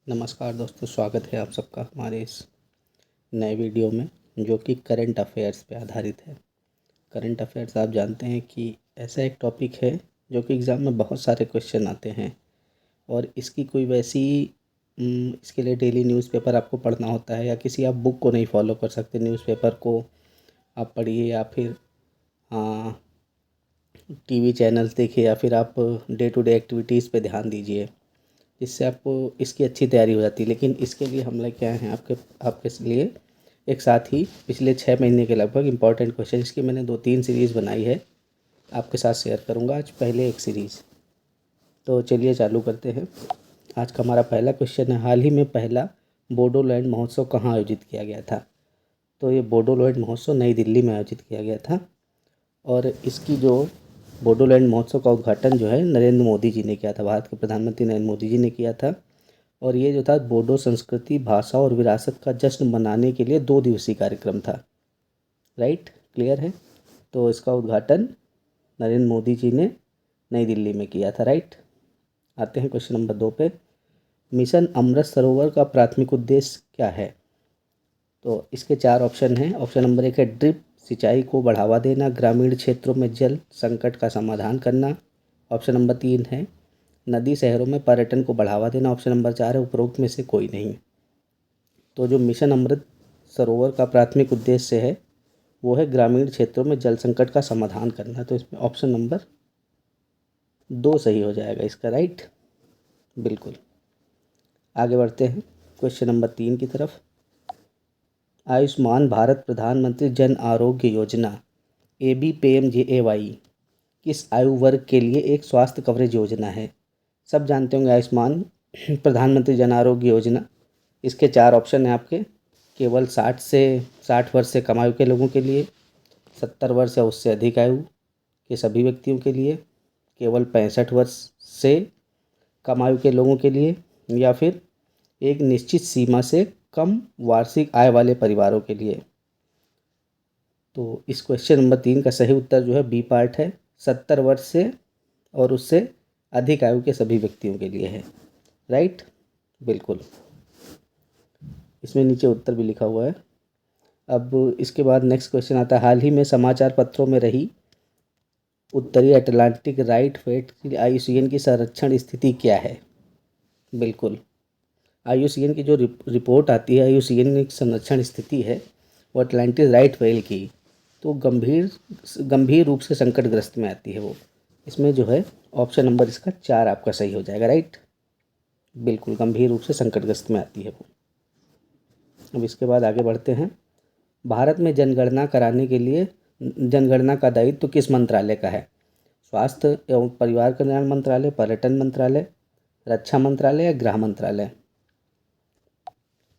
नमस्कार दोस्तों, स्वागत है आप सबका हमारे इस नए वीडियो में जो कि करंट अफेयर्स पे आधारित है। करंट अफेयर्स आप जानते हैं कि ऐसा एक टॉपिक है जो कि एग्ज़ाम में बहुत सारे क्वेश्चन आते हैं और इसकी कोई वैसी इसके लिए डेली न्यूज़पेपर आपको पढ़ना होता है या किसी आप बुक को नहीं फॉलो कर सकते। न्यूज़पेपर को आप पढ़िए या फिर टीवी चैनल्स देखिए या फिर आप डे टू डे एक्टिविटीज़ पे ध्यान दीजिए, इससे आपको इसकी अच्छी तैयारी हो जाती है। लेकिन इसके लिए हम लेके आए हैं आपके लिए एक साथ ही पिछले 6 महीने के लगभग इम्पॉर्टेंट क्वेश्चन। इसकी मैंने 2-3 सीरीज़ बनाई है, आपके साथ शेयर करूंगा आज पहले एक सीरीज़। तो चलिए चालू करते हैं। आज का हमारा पहला क्वेश्चन है, हाल ही में पहला बोडोलैंड महोत्सव कहाँ आयोजित किया गया था? तो ये बोडोलैंड महोत्सव नई दिल्ली में आयोजित किया गया था और इसकी जो बोडोलैंड महोत्सव का उद्घाटन जो है नरेंद्र मोदी जी ने किया था, भारत के प्रधानमंत्री नरेंद्र मोदी जी ने किया था। और ये जो था बोडो संस्कृति, भाषा और विरासत का जश्न मनाने के लिए 2 दिवसीय कार्यक्रम था। राइट, क्लियर है? तो इसका उद्घाटन नरेंद्र मोदी जी ने नई दिल्ली में किया था। राइट, आते हैं क्वेश्चन नंबर 2 पे। मिशन अमृत सरोवर का प्राथमिक उद्देश्य क्या है? तो इसके 4 ऑप्शन हैं। ऑप्शन नंबर 1 है ड्रिप सिंचाई को बढ़ावा देना, ग्रामीण क्षेत्रों में जल संकट का समाधान करना। ऑप्शन नंबर 3 है नदी शहरों में पर्यटन को बढ़ावा देना। ऑप्शन नंबर 4 है उपरोक्त में से कोई नहीं। तो जो मिशन अमृत सरोवर का प्राथमिक उद्देश्य है वो है ग्रामीण क्षेत्रों में जल संकट का समाधान करना। तो इसमें ऑप्शन नंबर 2 सही हो जाएगा इसका। राइट, बिल्कुल। आगे बढ़ते हैं क्वेश्चन नंबर 3 की तरफ। आयुष्मान भारत प्रधानमंत्री जन आरोग्य योजना ABPMJAY किस आयु वर्ग के लिए एक स्वास्थ्य कवरेज योजना है? सब जानते होंगे आयुष्मान प्रधानमंत्री जन आरोग्य योजना। इसके 4 ऑप्शन हैं आपके। केवल 60 वर्ष से कम आयु के लोगों के लिए, 70 वर्ष या उससे अधिक आयु के सभी व्यक्तियों के लिए, केवल 65 वर्ष से कम आयु के लोगों के लिए, या फिर एक निश्चित सीमा से कम वार्षिक आय वाले परिवारों के लिए। तो इस क्वेश्चन नंबर 3 का सही उत्तर जो है बी पार्ट है, 70 वर्ष से और उससे अधिक आयु के सभी व्यक्तियों के लिए है। राइट, बिल्कुल। इसमें नीचे उत्तर भी लिखा हुआ है। अब इसके बाद नेक्स्ट क्वेश्चन आता है, हाल ही में समाचार पत्रों में रही उत्तरी अटलांटिक राइट वेट की IUCN की संरक्षण स्थिति क्या है? बिल्कुल, IUCN की जो रिपोर्ट आती है, IUCN की संरक्षण स्थिति है वो अटलांटिक राइट व्हेल की, तो गंभीर रूप से संकटग्रस्त में आती है वो। इसमें जो है ऑप्शन नंबर इसका 4 आपका सही हो जाएगा। राइट, बिल्कुल, गंभीर रूप से संकटग्रस्त में आती है वो। अब इसके बाद आगे बढ़ते हैं। भारत में जनगणना कराने के लिए जनगणना का दायित्व तो किस मंत्रालय का है? स्वास्थ्य एवं परिवार कल्याण मंत्रालय, पर्यटन मंत्रालय, रक्षा मंत्रालय या गृह मंत्रालय?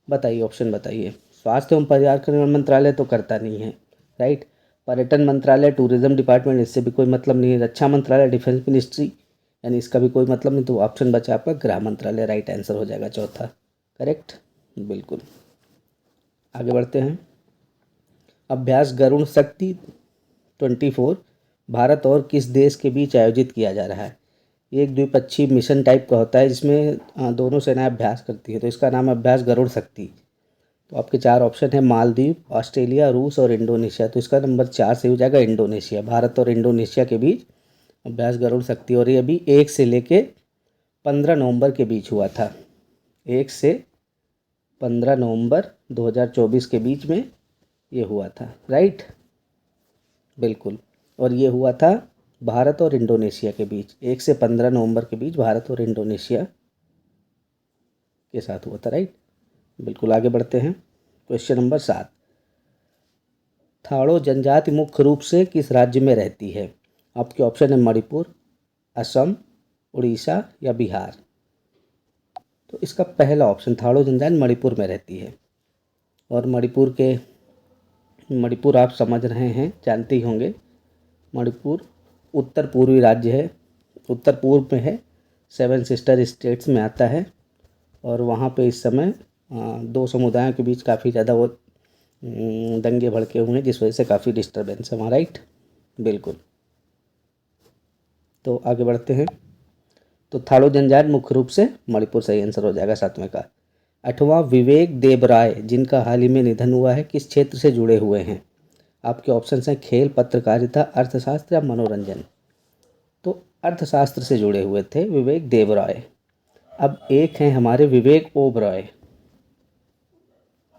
बताइए, ऑप्शन बताइए। स्वास्थ्य एवं परिवार कल्याण मंत्रालय तो करता नहीं है। राइट, पर्यटन मंत्रालय, टूरिज्म डिपार्टमेंट, इससे भी कोई मतलब नहीं है। रक्षा मंत्रालय, डिफेंस मिनिस्ट्री, यानी इसका भी कोई मतलब नहीं। तो ऑप्शन बचा आपका गृह मंत्रालय, राइट आंसर हो जाएगा चौथा। करेक्ट, बिल्कुल। आगे बढ़ते हैं। अभ्यास गरुड़ शक्ति 24 भारत और किस देश के बीच आयोजित किया जा रहा है? ये एक द्विपक्षीय मिशन टाइप का होता है जिसमें दोनों सेनाएं अभ्यास करती है। तो इसका नाम है अभ्यास गरुड़ शक्ति। तो आपके 4 ऑप्शन है मालदीव, ऑस्ट्रेलिया, रूस और इंडोनेशिया। तो इसका नंबर 4 से हो जाएगा इंडोनेशिया। भारत और इंडोनेशिया के बीच अभ्यास गरुड़ शक्ति, और ये अभी 1 से लेके 15 नवंबर के बीच हुआ था। 1 से 15 नवंबर 2024 के बीच में ये हुआ था। राइट, बिल्कुल। और ये हुआ था भारत और इंडोनेशिया के बीच, 1 से 15 नवंबर के बीच भारत और इंडोनेशिया के साथ हुआ था। राइट, बिल्कुल। आगे बढ़ते हैं क्वेश्चन नंबर 7। थाड़ो जनजाति मुख्य रूप से किस राज्य में रहती है? आपके ऑप्शन है मणिपुर, असम, उड़ीसा या बिहार। तो इसका पहला ऑप्शन, थाड़ो जनजाति मणिपुर में रहती है। और मणिपुर आप समझ रहे हैं, जानते ही होंगे। मणिपुर उत्तर पूर्वी राज्य है, उत्तर पूर्व में है, 7 सिस्टर स्टेट्स में आता है। और वहाँ पे इस समय 2 समुदायों के बीच काफ़ी ज़्यादा वो दंगे भड़के हुए हैं, जिस वजह से काफ़ी डिस्टर्बेंस है वहाँ। राइट, बिल्कुल। तो आगे बढ़ते हैं। तो थाड़ो जनजाति मुख्य रूप से मणिपुर सही आंसर हो जाएगा 7वें का। 8वां विवेक देबराय जिनका हाल ही में निधन हुआ है किस क्षेत्र से जुड़े हुए हैं? आपके ऑप्शन हैं खेल, पत्रकारिता, अर्थशास्त्र या मनोरंजन। तो अर्थशास्त्र से जुड़े हुए थे विवेक देबराय। अब एक हैं हमारे विवेक ओबरॉय।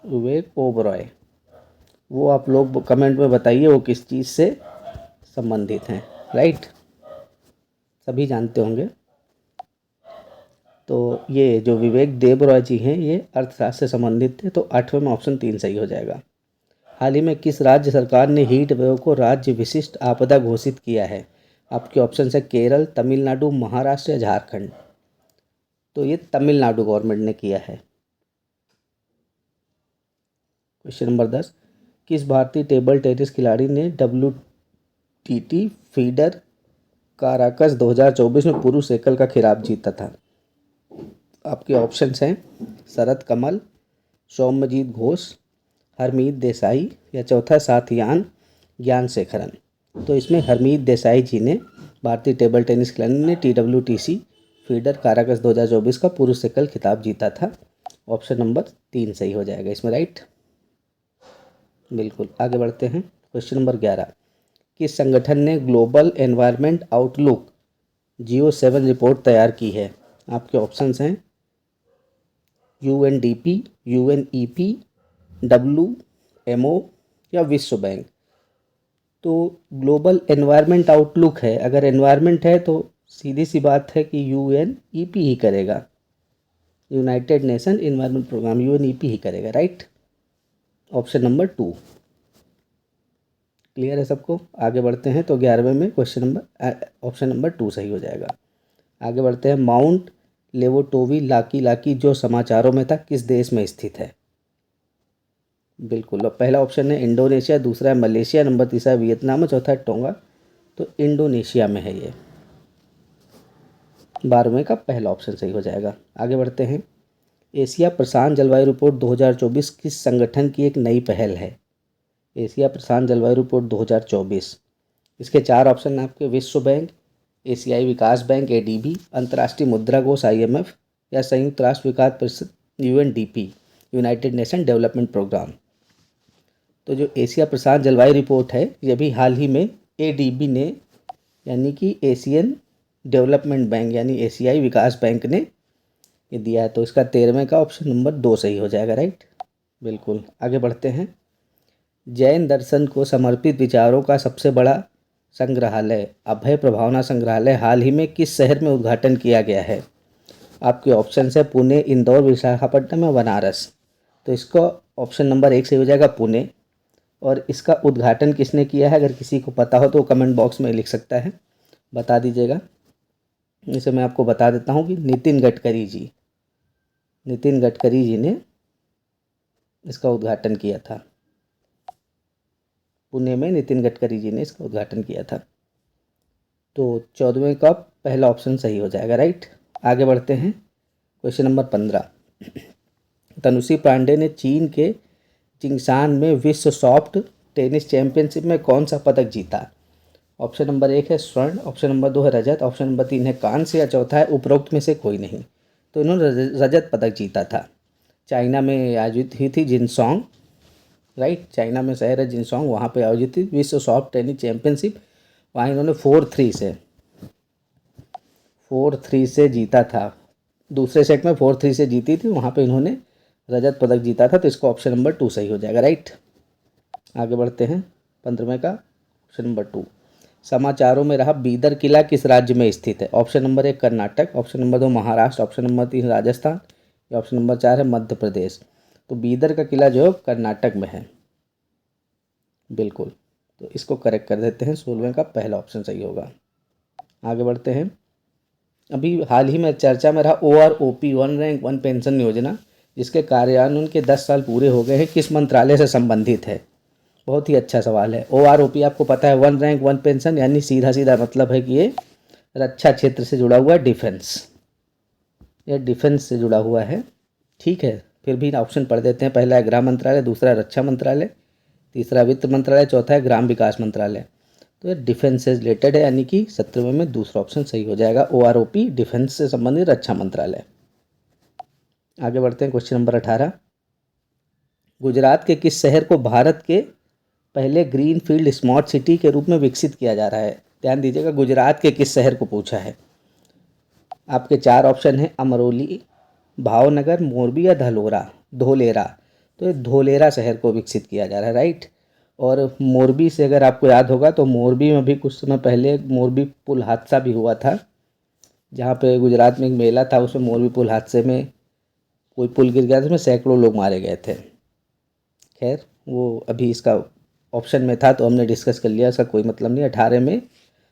विवेक ओबरॉय वो आप लोग कमेंट में बताइए वो किस चीज़ से संबंधित हैं। राइट, सभी जानते होंगे। तो ये जो विवेक देबरॉय जी हैं ये अर्थशास्त्र से संबंधित थे। तो 8वें में ऑप्शन 3 सही हो जाएगा। हाल ही में किस राज्य सरकार ने हीट वेव को राज्य विशिष्ट आपदा घोषित किया है? आपके ऑप्शन है केरल, तमिलनाडु, महाराष्ट्र या झारखंड। तो ये तमिलनाडु गवर्नमेंट ने किया है। क्वेश्चन नंबर 10, किस भारतीय टेबल टेनिस खिलाड़ी ने WTT फीडर काराकस 2024 में पुरुष एकल का खिताब जीता था? आपके ऑप्शंस हैं शरद कमल, सौम्यजीत घोष, हरमीत देसाई या चौथा साथियान ज्ञानशेखरन। तो इसमें हरमीत देसाई जी ने भारतीय टेबल टेनिस खिलाड़ी ने TWTC फीडर काराकस 2024 का पुरुष एकल खिताब जीता था। ऑप्शन नंबर 3 सही हो जाएगा इसमें। राइट, बिल्कुल। आगे बढ़ते हैं। क्वेश्चन नंबर 11, किस संगठन ने global environment outlook GEO-7 report तैयार की है? आपके ऑप्शंस हैं UNDP, UNEP, WMO या विश्व बैंक। तो ग्लोबल एनवायरनमेंट आउटलुक है, अगर एनवायरनमेंट है तो सीधी सी बात है कि UNEP ही करेगा, United Nation Environment Programme, UNEP ही करेगा। राइट, ऑप्शन नंबर 2 क्लियर है सबको। आगे बढ़ते हैं। तो 11वें में ऑप्शन नंबर 2 सही हो जाएगा। आगे बढ़ते हैं। माउंट लेवोटोवी लाकी लाकी जो समाचारों में था किस देश में स्थित है? बिल्कुल, पहला ऑप्शन है इंडोनेशिया, दूसरा है मलेशिया, नंबर तीसरा है वियतनाम और चौथा है टोंगा। तो इंडोनेशिया में है ये। 12वें का पहला ऑप्शन सही हो जाएगा। आगे बढ़ते हैं। एशिया प्रशांत जलवायु रिपोर्ट 2024 किस संगठन की एक नई पहल है? एशिया प्रशांत जलवायु रिपोर्ट 2024, इसके 4 ऑप्शन हैं आपके विश्व बैंक, एशियाई विकास बैंक ADB, अंतर्राष्ट्रीय मुद्रा कोष IMF या संयुक्त राष्ट्र विकास परिषद UNDP, United Nation Development Programme. तो जो एशिया प्रशांत जलवायु रिपोर्ट है ये भी हाल ही में ADB ने यानी कि एशियन डेवलपमेंट बैंक यानी एशियाई विकास बैंक ने ये दिया है। तो इसका 13वें का ऑप्शन नंबर 2 सही हो जाएगा। राइट, बिल्कुल। आगे बढ़ते हैं। जैन दर्शन को समर्पित विचारों का सबसे बड़ा संग्रहालय अभय प्रभावना संग्रहालय हाल ही में किस शहर में उद्घाटन किया गया है? आपके ऑप्शन है पुणे, इंदौर, विशाखापट्टनम या बनारस। तो इसका ऑप्शन नंबर 1 सही हो जाएगा पुणे। और इसका उद्घाटन किसने किया है? अगर किसी को पता हो तो कमेंट बॉक्स में लिख सकता है, बता दीजिएगा। इसे मैं आपको बता देता हूँ कि नितिन गडकरी जी ने इसका उद्घाटन किया था। पुणे में नितिन गडकरी जी ने इसका उद्घाटन किया था। तो 14वें का पहला ऑप्शन सही हो जाएगा। राइट, आगे बढ़ते हैं। क्वेश्चन नंबर 15, तनुश्री पांडे ने चीन के जिंगशान में विश्व सॉफ्ट टेनिस चैंपियनशिप में कौन सा पदक जीता? ऑप्शन नंबर 1 है स्वर्ण, ऑप्शन नंबर 2 है रजत, ऑप्शन नंबर 3 है कांस्य या चौथा है उपरोक्त में से कोई नहीं। तो इन्होंने रजत पदक जीता था। चाइना में आयोजित हुई थी जिनसोंग। राइट, चाइना में शहर है जिनसोंग, वहाँ पे आयोजित थी विश्व सॉफ्ट टेनिस चैंपियनशिप। वहाँ इन्होंने 4-3 से जीता था। दूसरे सेट में 4-3 से जीती थी, वहाँ पे इन्होंने रजत पदक जीता था। तो इसका ऑप्शन नंबर 2 सही हो जाएगा। राइट, आगे बढ़ते हैं। 15वें का ऑप्शन नंबर 2, समाचारों में रहा बीदर किला किस राज्य में स्थित है? Option number 1 Karnataka, option number 2 Maharashtra, option number 3 Rajasthan या ऑप्शन नंबर 4 है मध्य प्रदेश। तो बीदर का किला जो है कर्नाटक में है। बिल्कुल, तो इसको करेक्ट कर देते हैं। 16वें का पहला ऑप्शन सही होगा। आगे बढ़ते हैं। अभी हाल ही में चर्चा में रहा OROP 1 रैंक 1 पेंशन योजना, जिसके कार्यान्वयन के 10 साल पूरे हो गए हैं, किस मंत्रालय से संबंधित है? बहुत ही अच्छा सवाल है। OROP आपको पता है 1 रैंक 1 पेंशन, यानी सीधा सीधा मतलब है कि ये रक्षा क्षेत्र से जुड़ा हुआ डिफेंस, ये डिफेंस से जुड़ा हुआ है। ठीक है, फिर भी ऑप्शन पढ़ देते हैं। पहला है गृह मंत्रालय, दूसरा रक्षा मंत्रालय, तीसरा वित्त मंत्रालय, चौथा है ग्राम विकास मंत्रालय। तो ये डिफेंस से रिलेटेड है, यानी कि 17वें में दूसरा ऑप्शन सही हो जाएगा। OROP डिफेंस से संबंधित रक्षा मंत्रालय। आगे बढ़ते हैं क्वेश्चन नंबर 18। गुजरात के किस शहर को भारत के पहले ग्रीन फील्ड स्मार्ट सिटी के रूप में विकसित किया जा रहा है? ध्यान दीजिएगा, गुजरात के किस शहर को पूछा है। आपके 4 ऑप्शन हैं, अमरोली, भावनगर, मोरबी या धोलेरा। तो ये धोलेरा शहर को विकसित किया जा रहा है, राइट। और मोरबी से अगर आपको याद होगा तो मोरबी में भी कुछ समय पहले मोरबी पुल हादसा भी हुआ था, जहाँ पे गुजरात में एक मेला था, उसमें मोरबी पुल हादसे में कोई पुल गिर गया था, उसमें सैकड़ों लोग मारे गए थे। खैर वो अभी इसका ऑप्शन में था तो हमने डिस्कस कर लिया, इसका कोई मतलब नहीं।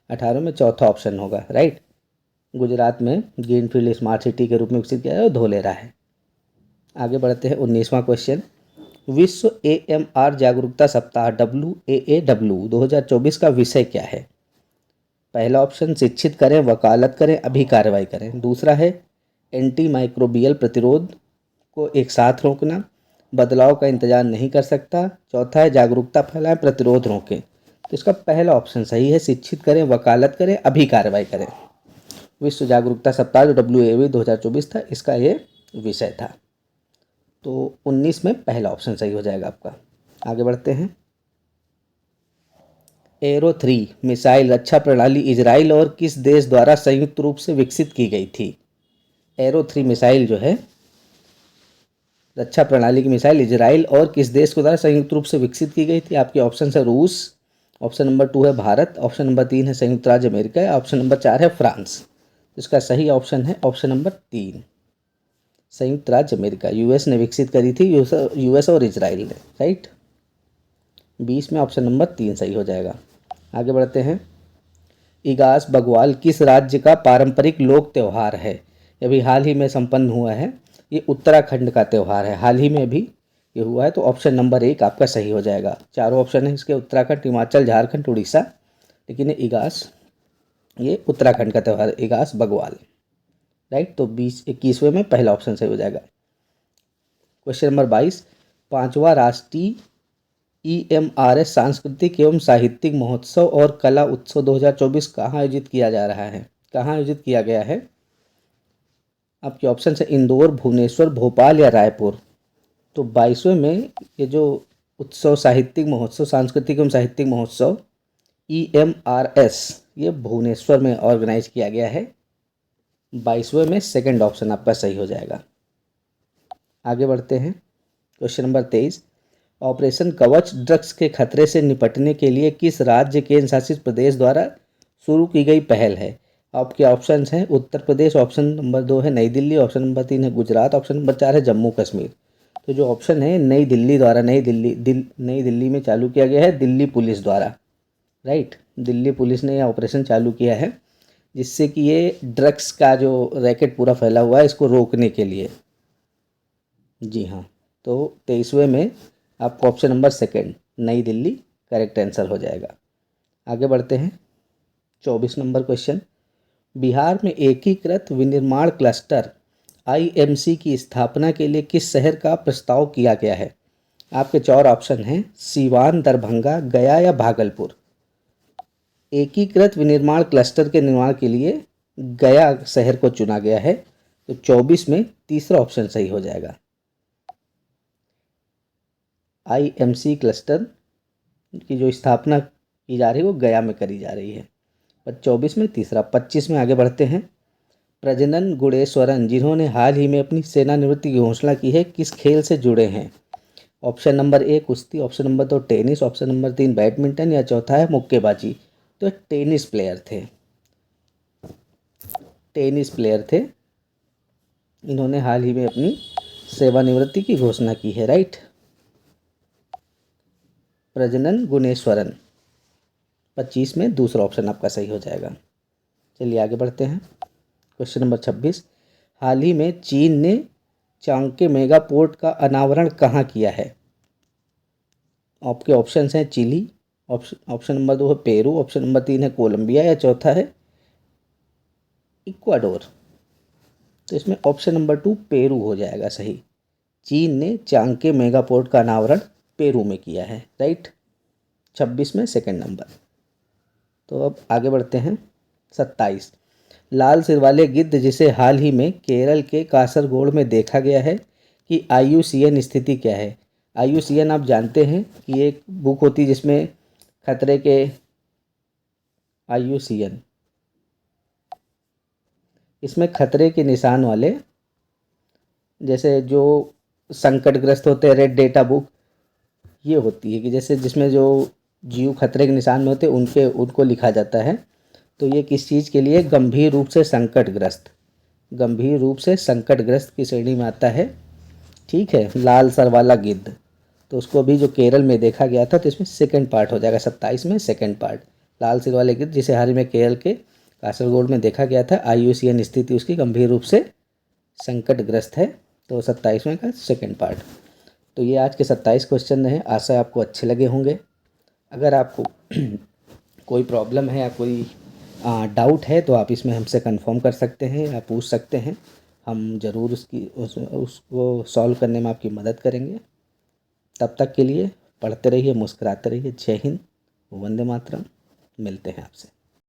18 में चौथा ऑप्शन होगा, राइट। गुजरात में ग्रीनफील्ड स्मार्ट सिटी के रूप में विकसित किया है, धोलेरा है। आगे बढ़ते हैं 19वां क्वेश्चन। विश्व AMR जागरूकता सप्ताह WAAW 2024 का विषय क्या है? पहला ऑप्शन, शिक्षित करें, वकालत करें, अभी कार्रवाई करें। दूसरा है एंटी माइक्रोबियल प्रतिरोध को एक साथ रोकना, बदलाव का इंतजार नहीं कर सकता। चौथा है जागरूकता फैलाएं, प्रतिरोध रोकें। तो इसका पहला ऑप्शन सही है, शिक्षित करें, वकालत करें, अभी कार्रवाई करें। विश्व जागरूकता सप्ताह जो WAAW 2024 था, इसका ये विषय था। तो 19 में पहला ऑप्शन सही हो जाएगा आपका। आगे बढ़ते हैं। एरो 3 मिसाइल रक्षा प्रणाली इजराइल और किस देश द्वारा संयुक्त रूप से विकसित की गई थी? एरो 3 मिसाइल जो है रक्षा प्रणाली की मिसाइल इजराइल और किस देश के द्वारा संयुक्त रूप से विकसित की गई थी? आपके ऑप्शन है रूस, ऑप्शन नंबर 2 है भारत, ऑप्शन नंबर 3 है संयुक्त राज्य अमेरिका, ऑप्शन नंबर 4 है फ्रांस। इसका सही ऑप्शन है ऑप्शन नंबर 3, संयुक्त राज्य अमेरिका। यूएस ने विकसित करी थी, यूएस और इजराइल ने, राइट। 20 में ऑप्शन नंबर 3 सही हो जाएगा। आगे बढ़ते हैं। इगास बग्वाल किस राज्य का पारंपरिक लोक त्यौहार है? ये भी हाल ही में संपन्न हुआ है, ये उत्तराखंड का त्यौहार है, हाल ही में भी ये हुआ है। तो ऑप्शन नंबर 1 आपका सही हो जाएगा। चारों ऑप्शन है इसके, उत्तराखंड, हिमाचल, झारखंड, उड़ीसा, लेकिन ये इगास, ये उत्तराखंड का त्यौहार है, इगास बग्वाल, राइट। तो 21वें में पहला ऑप्शन सही हो जाएगा। Question number 22। 5वां राष्ट्रीय EMRS सांस्कृतिक एवं साहित्यिक महोत्सव और कला उत्सव 2024 कहाँ आयोजित किया जा रहा है? कहाँ आयोजित किया गया है? आपके ऑप्शन है इंदौर, भुवनेश्वर, भोपाल या रायपुर। तो 22वें में ये जो उत्सव, साहित्यिक महोत्सव, सांस्कृतिक एवं साहित्यिक महोत्सव EMRS, ये भुवनेश्वर में ऑर्गेनाइज किया गया है। 22वें में सेकंड ऑप्शन आपका सही हो जाएगा। आगे बढ़ते हैं। Question number 23। ऑपरेशन कवच ड्रग्स के खतरे से निपटने के लिए किस राज्य केंद्र शासित प्रदेश द्वारा शुरू की गई पहल है? आपके ऑप्शंस हैं उत्तर प्रदेश, ऑप्शन नंबर 2 है नई दिल्ली, ऑप्शन नंबर 3 है गुजरात, ऑप्शन नंबर 4 है जम्मू कश्मीर। तो जो ऑप्शन है नई दिल्ली द्वारा, नई दिल्ली में चालू किया गया है, दिल्ली पुलिस द्वारा, राइट। दिल्ली पुलिस ने यह ऑपरेशन चालू किया है, जिससे कि ये ड्रग्स का जो रैकेट पूरा फैला हुआ है, इसको रोकने के लिए। जी हाँ, तो 23वें में आपको ऑप्शन नंबर सेकंड, नई दिल्ली, करेक्ट आंसर हो जाएगा। आगे बढ़ते हैं। 24 नंबर क्वेश्चन। बिहार में एकीकृत विनिर्माण क्लस्टर IMC की स्थापना के लिए किस शहर का प्रस्ताव किया गया है? आपके 4 ऑप्शन हैं, सीवान, दरभंगा, गया या भागलपुर। एकीकृत विनिर्माण क्लस्टर के निर्माण के लिए गया शहर को चुना गया है। तो 24 में तीसरा ऑप्शन सही हो जाएगा। IMC क्लस्टर की जो स्थापना की जा रही है वो गया में करी जा रही है। पर 24 में तीसरा। 25 में आगे बढ़ते हैं। प्रजनन गुणेश्वरन जिन्होंने हाल ही में अपनी सेवानिवृत्ति की घोषणा की है, किस खेल से जुड़े हैं? ऑप्शन नंबर 1 कुश्ती, option number 2 tennis, option number 3 badminton या चौथा है मुक्केबाजी। तो टेनिस प्लेयर थे, टेनिस प्लेयर थे। इन्होंने हाल ही में अपनी सेवानिवृत्ति की घोषणा की है, राइट। प्रजनन गुणेश्वरन। 25 में दूसरा ऑप्शन आपका सही हो जाएगा। चलिए आगे बढ़ते हैं। Question number 26। हाल ही में चीन ने चांगके मेगा पोर्ट का अनावरण कहाँ किया है? आपके ऑप्शन हैं चिली, ऑप्शन नंबर 2 है पेरू, ऑप्शन नंबर 3 है कोलंबिया या चौथा है इक्वाडोर। तो इसमें ऑप्शन नंबर 2 पेरू हो जाएगा सही। चीन ने चांगके मेगा पोर्ट का अनावरण पेरू में किया है, राइट। 26 में सेकंड नंबर। तो अब आगे बढ़ते हैं। 27, लाल सिर वाले गिद्ध जिसे हाल ही में केरल के कासरगोड में देखा गया है कि IUCN स्थिति क्या है। IUCN आप जानते हैं कि एक बुक होती है जिसमें खतरे के IUCN, इसमें खतरे के निशान वाले, जैसे जो संकटग्रस्त होते हैं, रेड डेटा बुक ये होती है कि जैसे जिसमें जो जीव खतरे के निशान में होते हैं उनको लिखा जाता है। तो ये किस चीज़ के लिए, गंभीर रूप से संकटग्रस्त की श्रेणी में आता है। ठीक है, लाल सर वाला गिद्ध, तो उसको भी जो केरल में देखा गया था, तो इसमें सेकंड पार्ट हो जाएगा 27 में, सेकंड पार्ट। लाल सिर वाले गिद्ध जिसे हाल ही में केरल के कासरगोड में देखा गया था, IUCN स्थिति उसकी गंभीर रूप से संकटग्रस्त है, तो 27वें का सेकंड पार्ट। तो ये आज के 27 क्वेश्चन रहे, आशा आपको अच्छे लगे होंगे। अगर आपको कोई प्रॉब्लम है या कोई डाउट है तो आप इसमें हमसे कंफर्म कर सकते हैं या पूछ सकते हैं, हम ज़रूर उसको सॉल्व करने में आपकी मदद करेंगे। तब तक के लिए पढ़ते रहिए, मुस्कुराते रहिए। जय हिंद, वंदे मातरम। मिलते हैं आपसे।